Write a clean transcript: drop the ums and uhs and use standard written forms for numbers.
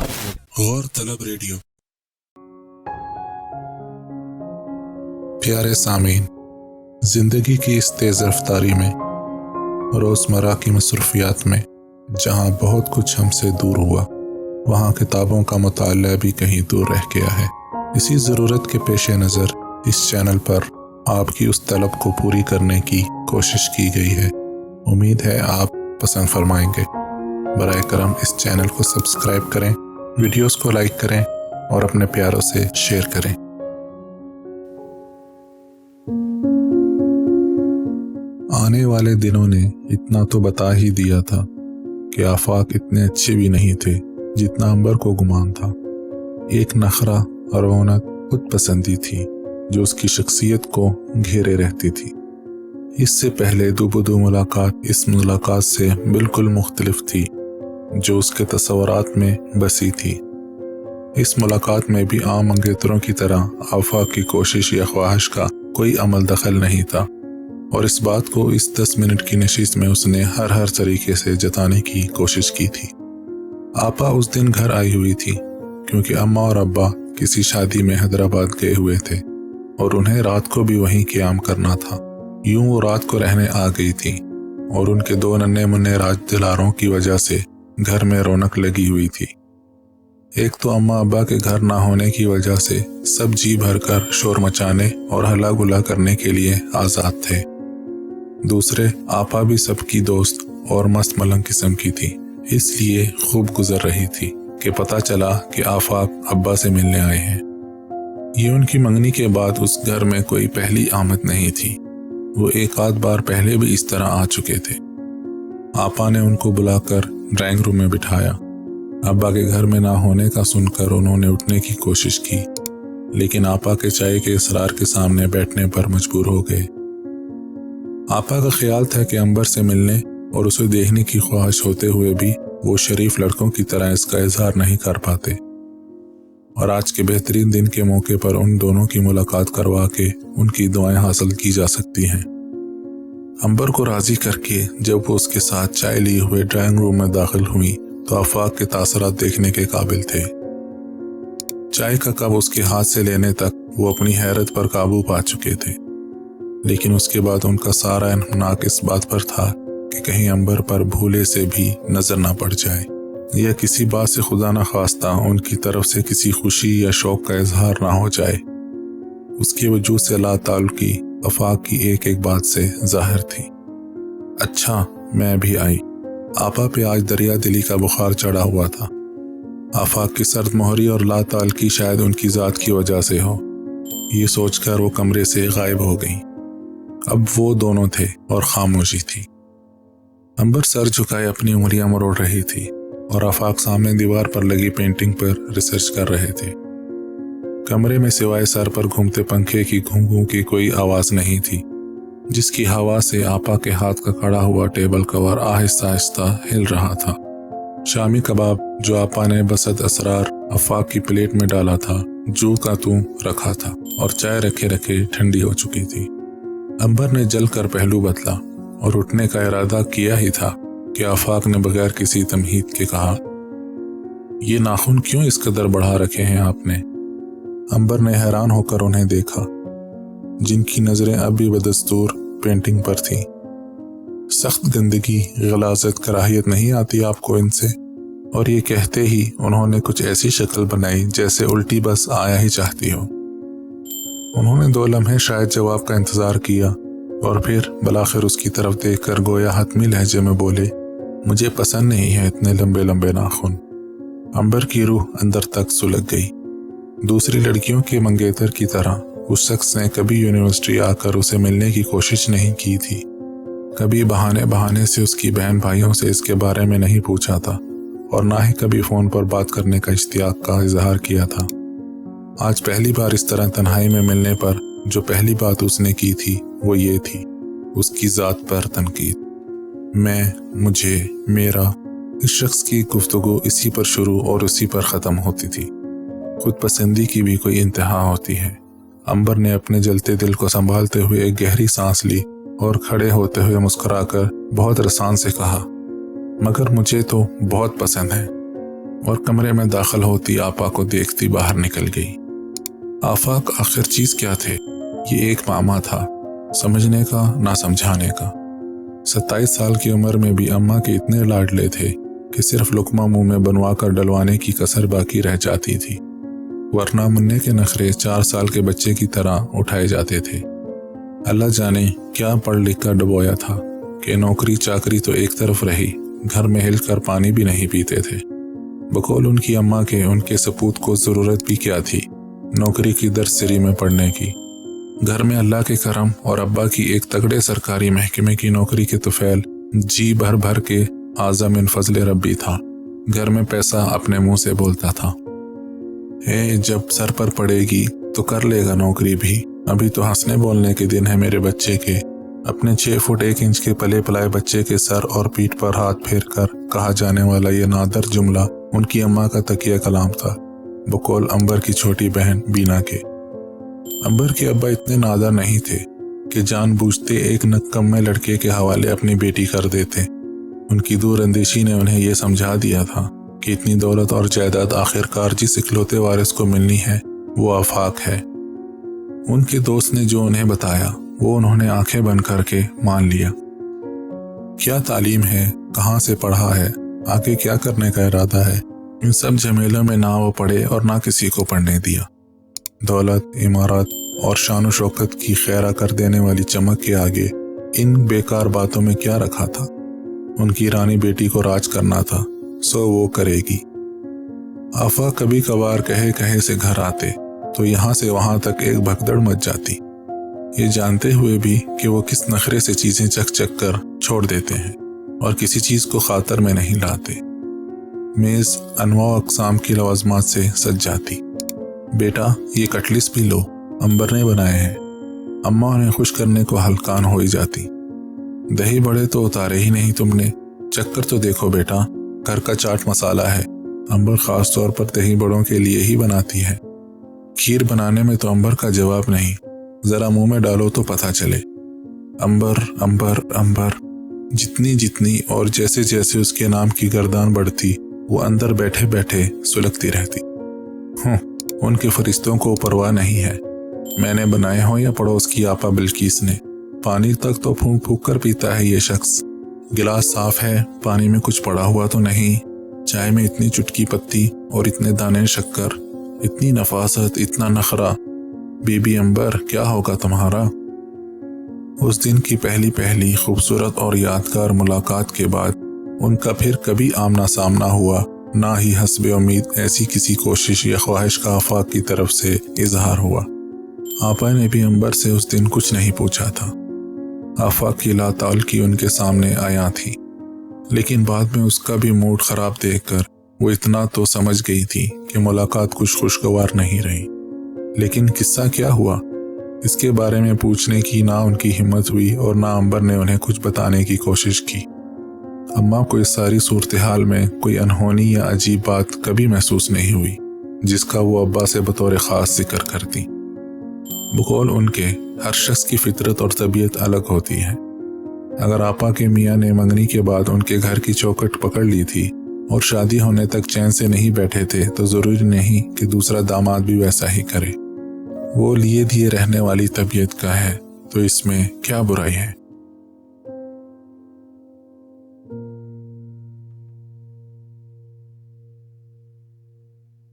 غور طلب ریڈیو۔ پیارے سامعین، زندگی کی اس تیز رفتاری میں، روزمرہ کی مصروفیات میں، جہاں بہت کچھ ہم سے دور ہوا، وہاں کتابوں کا مطالعہ بھی کہیں دور رہ گیا ہے۔ اسی ضرورت کے پیش نظر اس چینل پر آپ کی اس طلب کو پوری کرنے کی کوشش کی گئی ہے۔ امید ہے آپ پسند فرمائیں گے۔ براہ کرم اس چینل کو سبسکرائب کریں، ویڈیوز کو لائک کریں اور اپنے پیاروں سے شیئر کریں۔ آنے والے دنوں نے اتنا تو بتا ہی دیا تھا کہ آفاق اتنے اچھے بھی نہیں تھے جتنا عنبر کو گمان تھا۔ ایک نخرہ، رونق، خود پسندی تھی جو اس کی شخصیت کو گھیرے رہتی تھی۔ اس سے پہلے دوبدو ملاقات اس ملاقات سے بالکل مختلف تھی جو اس کے تصورات میں بسی تھی۔ اس ملاقات میں بھی عام منگیتروں کی طرح آفاق کی کوشش یا خواہش کا کوئی عمل دخل نہیں تھا، اور اس بات کو اس 10 منٹ کی نشست میں اس نے ہر طریقے سے جتانے کی کوشش کی تھی۔ آپا اس دن گھر آئی ہوئی تھی کیونکہ اماں اور ابا کسی شادی میں حیدرآباد گئے ہوئے تھے اور انہیں رات کو بھی وہیں قیام کرنا تھا۔ یوں وہ رات کو رہنے آ گئی تھی اور ان کے 2 ننھے منھے راج دلاروں کی وجہ سے گھر میں رونق لگی ہوئی تھی۔ ایک تو اماں ابا کے گھر نہ ہونے کی وجہ سے سب جی بھر کر شور مچانے اور ہلا گلا کرنے کے لیے آزاد تھے۔ دوسرے، آپا بھی سب کی دوست اور مست ملنگ قسم کی تھی، اس لیے خوب گزر رہی تھی کہ پتہ چلا کہ آفاق ابا سے ملنے آئے ہیں۔ یہ ان کی منگنی کے بعد اس گھر میں کوئی پہلی آمد نہیں تھی۔ وہ ایک آدھ بار پہلے بھی اس طرح آ چکے تھے۔ آپا نے ان کو بلا کر ڈرائنگ روم میں بٹھایا۔ ابا کے گھر میں نہ ہونے کا سن کر انہوں نے اٹھنے کی کوشش کی، لیکن آپا کے چائے کے اصرار کے سامنے بیٹھنے پر مجبور ہو گئے۔ آپا کا خیال تھا کہ عنبر سے ملنے اور اسے دیکھنے کی خواہش ہوتے ہوئے بھی وہ شریف لڑکوں کی طرح اس کا اظہار نہیں کر پاتے، اور آج کے بہترین دن کے موقع پر ان دونوں کی ملاقات کروا کے ان کی دعائیں حاصل کی جا سکتی ہیں۔ عنبر کو راضی کر کے جب وہ اس کے ساتھ چائے لیے ہوئے ڈرائنگ روم میں داخل ہوئی تو آفاق کے تاثرات دیکھنے کے قابل تھے۔ چائے کا کپ اس کے ہاتھ سے لینے تک وہ اپنی حیرت پر قابو پا چکے تھے، لیکن اس کے بعد ان کا سارا انہماک اس بات پر تھا کہ کہیں عنبر پر بھولے سے بھی نظر نہ پڑ جائے، یا کسی بات سے خدا نہ خواستہ ان کی طرف سے کسی خوشی یا شوق کا اظہار نہ ہو جائے۔ اس کے وجود سے لا تعلقی آفاق کی ایک ایک بات سے ظاہر تھی۔ اچھا، میں بھی آئی۔ آپا پہ آج دریا دلی کا بخار چڑھا ہوا تھا۔ آفاق کی سرد مہری اور لا تعلقی شاید ان کی ذات کی وجہ سے ہو، یہ سوچ کر وہ کمرے سے غائب ہو گئیں۔ اب وہ دونوں تھے اور خاموشی تھی۔ عنبر سر جھکائے اپنی انگلیاں مروڑ رہی تھی اور آفاق سامنے دیوار پر لگی پینٹنگ پر ریسرچ کر رہے تھے۔ کمرے میں سوائے سر پر گھومتے پنکھے کی گھوں گھوں کی کوئی آواز نہیں تھی، جس کی ہوا سے آپا کے ہاتھ کا کھڑا ہوا ٹیبل کور آہستہ آہستہ ہل رہا تھا۔ شامی کباب جو آپا نے بسط اسرار آفاق کی پلیٹ میں ڈالا تھا جو کا توں رکھا تھا، اور چائے رکھے رکھے ٹھنڈی ہو چکی تھی۔ عنبر نے جل کر پہلو بدلا اور اٹھنے کا ارادہ کیا ہی تھا کہ آفاق نے بغیر کسی تمہید کے کہا، یہ ناخن کیوں اس قدر بڑھا رکھے ہیں آپ نے؟ عنبر نے حیران ہو کر انہیں دیکھا، جن کی نظریں اب بھی بدستور پینٹنگ پر تھیں۔ سخت گندگی، غلاظت، کراہیت نہیں آتی آپ کو ان سے؟ اور یہ کہتے ہی انہوں نے کچھ ایسی شکل بنائی جیسے الٹی بس آیا ہی چاہتی ہو۔ انہوں نے 2 لمحے شاید جواب کا انتظار کیا اور پھر بالآخر اس کی طرف دیکھ کر گویا حتمی لہجے میں بولے، مجھے پسند نہیں ہے اتنے لمبے لمبے ناخن۔ عنبر کی روح اندر تک سلگ گئی۔ دوسری لڑکیوں کے منگیتر کی طرح اس شخص نے کبھی یونیورسٹی آ کر اسے ملنے کی کوشش نہیں کی تھی، کبھی بہانے سے اس کی بہن بھائیوں سے اس کے بارے میں نہیں پوچھا تھا، اور نہ ہی کبھی فون پر بات کرنے کا اشتیاق کا اظہار کیا تھا۔ آج پہلی بار اس طرح تنہائی میں ملنے پر جو پہلی بات اس نے کی تھی وہ یہ تھی، اس کی ذات پر تنقید۔ میں، مجھے، میرا، اس شخص کی گفتگو اسی پر شروع اور اسی پر ختم ہوتی تھی۔ خود پسندی کی بھی کوئی انتہا ہوتی ہے۔ عنبر نے اپنے جلتے دل کو سنبھالتے ہوئے ایک گہری سانس لی اور کھڑے ہوتے ہوئے مسکرا کر بہت رسان سے کہا، مگر مجھے تو بہت پسند ہے۔ اور کمرے میں داخل ہوتی آپا کو دیکھتی باہر نکل گئی۔ آفاق آخر چیز کیا تھے؟ یہ ایک معمہ تھا، سمجھنے کا نہ سمجھانے کا۔ 27 سال کی عمر میں بھی اماں کے اتنے لاڈلے تھے کہ صرف لقمہ منہ میں بنوا کر ڈلوانے کی کسر باقی رہ جاتی تھی، ورنہ منع کے نخرے 4 سال کے بچے کی طرح اٹھائے جاتے تھے۔ اللہ جانے کیا پڑھ لکھ کر ڈبویا تھا کہ نوکری چاکری تو ایک طرف رہی، گھر میں ہل کر پانی بھی نہیں پیتے تھے۔ بقول ان کی اماں کے ان کے سپوت کو ضرورت بھی کیا تھی نوکری کی درس سری میں پڑھنے کی۔ گھر میں اللہ کے کرم اور ابا کی ایک تگڑے سرکاری محکمے کی نوکری کے طفیل جی بھر بھر کے اعظم من فضل ربی تھا۔ گھر میں پیسہ اپنے منہ سے بولتا تھا، جب سر پر پڑے گی تو کر لے گا نوکری بھی، ابھی تو ہنسنے بولنے کے دن ہے میرے بچے کے۔ اپنے 6 فٹ 1 انچ کے پلے پلائے بچے کے سر اور پیٹھ پر ہاتھ پھیر کر کہا جانے والا یہ نادر جملہ ان کی اماں کا تکیہ کلام تھا، بقول انبر کی چھوٹی بہن بینا کے۔ انبر کے ابا اتنے نادر نہیں تھے کہ جان بوجھتے ایک نکمے لڑکے کے حوالے اپنی بیٹی کر دیتے۔ ان کی دور اندیشی نے انہیں یہ سمجھا دیا تھا کہ اتنی دولت اور جائیداد آخر کار جس اکلوتے وارث کو ملنی ہے وہ آفاق ہے۔ ان کے دوست نے جو انہیں بتایا وہ انہوں نے آنکھیں بند کر کے مان لیا۔ کیا تعلیم ہے، کہاں سے پڑھا ہے، آگے کیا کرنے کا ارادہ ہے، ان سب جھمیلوں میں نہ وہ پڑھے اور نہ کسی کو پڑھنے دیا۔ دولت، عمارت اور شان و شوکت کی خیرہ کر دینے والی چمک کے آگے ان بیکار باتوں میں کیا رکھا تھا؟ ان کی رانی بیٹی کو راج کرنا تھا، سو وہ کرے گی۔ آفا کبھی کبھار کہے سے گھر آتے تو یہاں سے وہاں تک ایک بھگدڑ مچ جاتی، یہ جانتے ہوئے بھی کہ وہ کس نخرے سے چیزیں چک چک کر چھوڑ دیتے ہیں اور کسی چیز کو خاطر میں نہیں لاتے۔ میز انواع و اقسام کی لوازمات سے سج جاتی۔ بیٹا یہ کٹلس بھی لو، انبر نے بنائے ہیں۔ اماں انہیں خوش کرنے کو ہلکان ہو ہی جاتی۔ دہی بڑے تو اتارے ہی نہیں تم نے، چکر تو دیکھو بیٹا، گھر کا چاٹ مسالہ ہے، انبر خاص طور پر دہی بڑوں کے لیے ہی بناتی ہے۔ کھیر بنانے میں تو انبر کا جواب نہیں، ذرا منہ میں ڈالو تو پتہ چلے۔ انبر انبر انبر، جتنی اور جیسے جیسے اس کے نام کی گردان بڑھتی وہ اندر بیٹھے بیٹھے سلگتی رہتی۔ ان کے فرشتوں کو پرواہ نہیں ہے، میں نے بنائے ہوں یا پڑوس کی آپا بلکیس نے، پانی تک تو پھونک پھونک کر پیتا ہے یہ شخص۔ گلاس صاف ہے، پانی میں کچھ پڑا ہوا تو نہیں، چائے میں اتنی چٹکی پتی اور اتنے دانے شکر، اتنی نفاست، اتنا نخرا، بی بی انبر کیا ہوگا تمہارا؟ اس دن کی پہلی خوبصورت اور یادگار ملاقات کے بعد ان کا پھر کبھی آمنا سامنا ہوا، نہ ہی حسب امید ایسی کسی کوشش یا خواہش کا آفاق کی طرف سے اظہار ہوا۔ آپا نے بھی انبر سے اس دن کچھ نہیں پوچھا تھا۔ آفاق کی لاتعلقی ان کے سامنے آیا تھی، لیکن بعد میں اس کا بھی موڈ خراب دیکھ کر وہ اتنا تو سمجھ گئی تھی کہ ملاقات کچھ خوشگوار نہیں رہی۔ لیکن قصہ کیا ہوا اس کے بارے میں پوچھنے کی نہ ان کی ہمت ہوئی اور نہ انبر نے انہیں کچھ بتانے کی کوشش کی۔ اماں کو اس ساری صورتحال میں کوئی انہونی یا عجیب بات کبھی محسوس نہیں ہوئی جس کا وہ ابا سے بطور خاص ذکر کرتی۔ بقول ان کے ہر شخص کی فطرت اور طبیعت الگ ہوتی ہے۔ اگر آپا کے میاں نے منگنی کے بعد ان کے گھر کی چوکٹ پکڑ لی تھی اور شادی ہونے تک چین سے نہیں بیٹھے تھے تو ضروری نہیں کہ دوسرا داماد بھی ویسا ہی کرے۔ وہ لیے دیے رہنے والی طبیعت کا ہے تو اس میں کیا برائی ہے؟